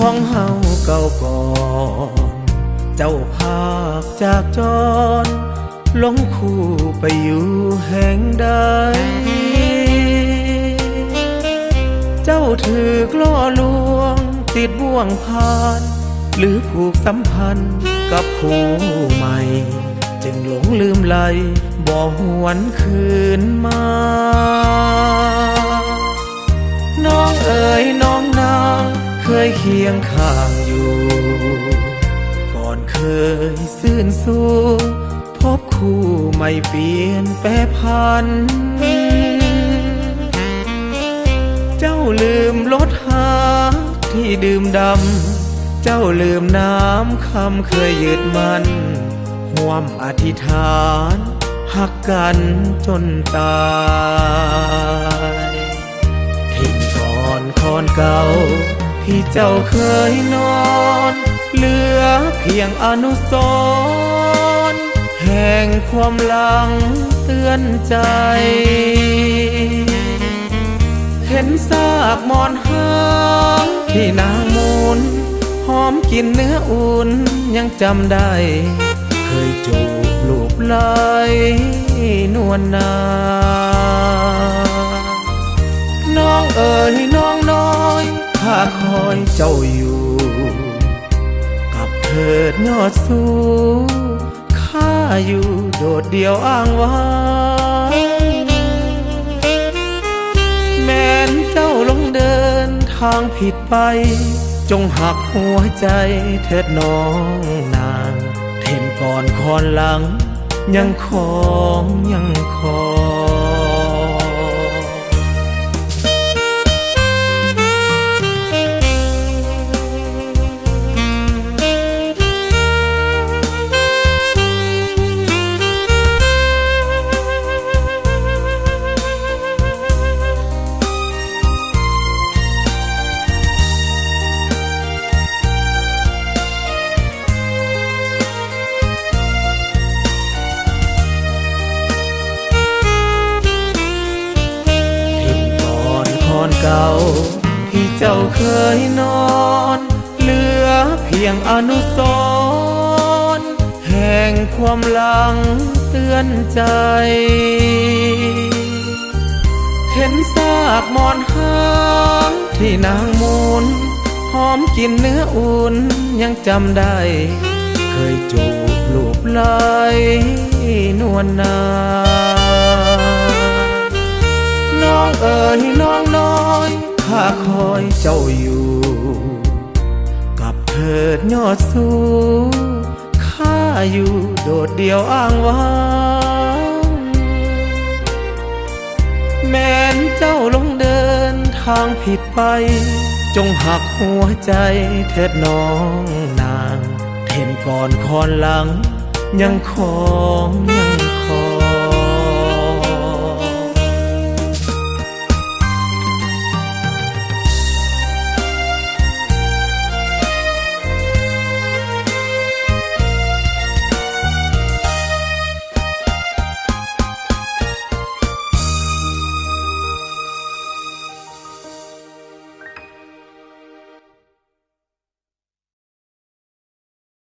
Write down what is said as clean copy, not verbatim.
ของเฮาเก่าก่อนเจ้าภาคจากจรลงคู่ไปอยู่แห่งใดเจ้าถือกล่อลวงติดบ่วงพานหรือผูกสัมพันธ์กับคู่ใหม่จึงหลงลืมไหลบ่หวนคืนมาน้องเอ๋ยน้องนาเคยเคียงข้างอยู่ก่อนเคยซื่นสู้พบคู่ไม่เปลี่ยนแปรพันเจ้าลืมลดหาที่ดื่มดำเจ้าลืมน้ำคำเคยยึดมันห่วมอธิษฐานหักกันจนตายทิ้งก่อนคอนเก่าที่เจ้าเคยนอนเหลือเพียงอนุสรณ์แห่งความหลังเตือนใจเห็นซากหมอนหางที่นางมูลหอมกลิ่นเนื้ออุ่นยังจำได้เคยจูบลูบไหลนวลนาน้องเอ๋ยน้องน้อยข้าคอยเจ้าอยู่กับเถิดยอดสูงข้าอยู่โดดเดี่ยวอ้างว้างแม้นเจ้าลงเดินทางผิดไปจงหักหัวใจเถิดน้องนางเทนก่อนคอนหลังยังของยังคอเก่าที่เจ้าเคยนอนเหลือเพียงอนุสรณ์แห่งความหลังเตือนใจเห็นซากหมอนหางที่นางมูลหอมกลิ่นเนื้ออุ่นยังจำได้เคยจูบลูบไหลนวลนาน้องเอ๋ยน้องน้อยข้าคอยเจ้าอยู่กับเถิดยอดสูงข้าอยู่โดดเดี่ยวอ้างว้างแม้นเจ้าลงเดินทางผิดไปจงหักหัวใจเถิดน้องนางเห็นก่อนคอนหลังยังของยัง